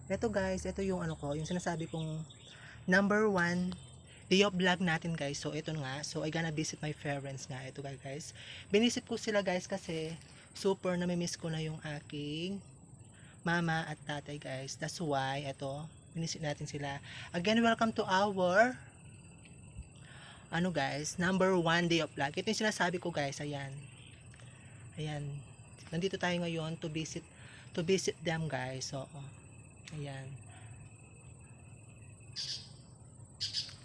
Ito guys, ito yung ano ko, yung sinasabi kong number one day of vlog natin guys. So ito nga, so I gonna visit my parents nga. Ito guys, binisit ko sila guys kasi super namimiss ko na yung aking mama at tatay guys. That's why, ito, binisit natin sila. Again, welcome to our ano guys, number one day of vlog. Ito yung sinasabi ko guys, ayan. Ayan. Nandito tayo ngayon to visit them guys. So, ayan.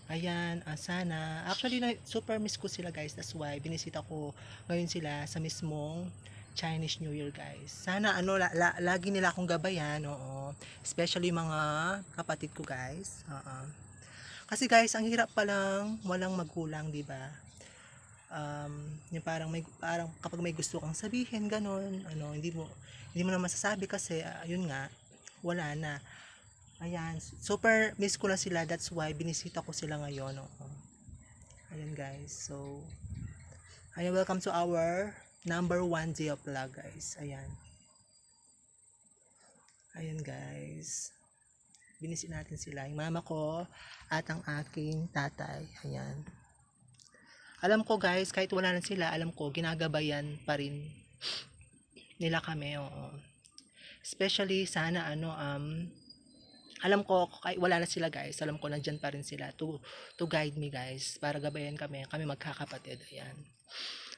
Ayan, sana. Actually, super miss ko sila guys. That's why, binisita ko ngayon sila sa mismong Chinese New Year guys. Sana ano, lagi nila akong gabayan. Oo. Especially mga kapatid ko guys. Oo. Kasi guys, ang hirap palang walang magulang, di ba? Yung parang kapag may gusto kang sabihin, ganon, ano, hindi mo na masasabi kasi yun nga, wala na. Ayan, super miss ko na sila. That's why binisita ko sila ngayon. Oo. Ayan guys. So, ayan, welcome to our number one day of vlog guys. Ayan. Ayan guys. Binisit natin sila. Yung mama ko at ang aking tatay. Ayan. Alam ko guys, kahit wala na sila, alam ko, ginagabayan pa rin nila kami. Oo. Especially sana alam ko kahit wala na sila guys, alam ko nandiyan pa rin sila to guide me guys, para gabayan kami magkakapatid. Ayan.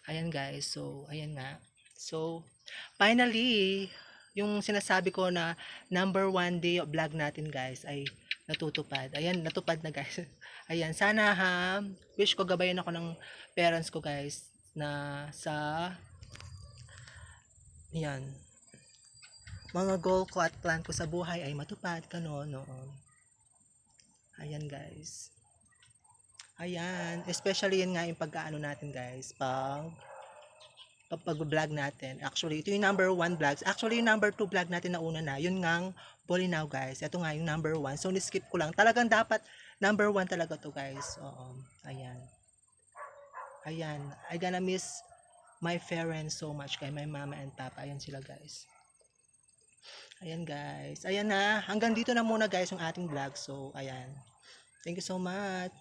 Ayan guys. So, ayan nga. So, finally, yung sinasabi ko na number one day of vlog natin guys ay natutupad. Ayan, natupad na guys. Ayan, sana ha, wish ko gabayan ako ng parents ko guys na sa, yan, mga goal ko at plan ko sa buhay ay matupad, kanon, noon. Ayan guys. Ayan, especially yan nga yung pagkaano natin guys, pag-vlog natin. Actually, ito yung number one vlogs. Actually, yung number two vlog natin na una na, yun ngang Bolinaw guys. Ito nga yung number one. So, niskip ko lang. Talagang dapat number one talaga to guys. Oo. Ayan. Ayan. I gonna miss my parents so much kay my mama and papa. Ayan sila guys. Ayan guys. Ayan na. Hanggang dito na muna guys yung ating vlog. So, ayan. Thank you so much.